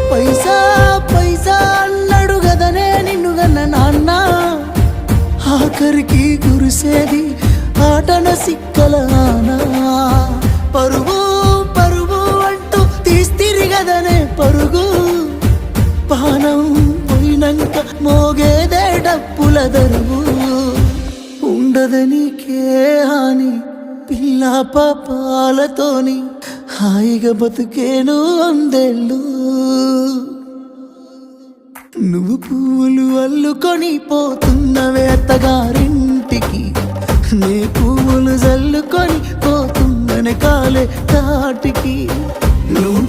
పైసా పైసా అన్నాడు గదనే నిన్ను గన్న నాన్న, ఆఖరికి కురిసేది ఆటన సిక్కల ఆనా. పరుగు పరుగు అంటూ తీస్తిరి గదనే పరుగు, పానం పోయినంక మోగేదే డప్పుల దరువు. ఉండదనికే హాని పిల్ల పాపాలతోని, హాయిగా బతుకేను వందేళ్ళు. నువ్వు పూలు అల్లుకొని పోతున్నవే అత్తగారింటికి, నే పువ్వులు జల్లుకొని పోతున్ననే కాలే తాటికి. నువ్వు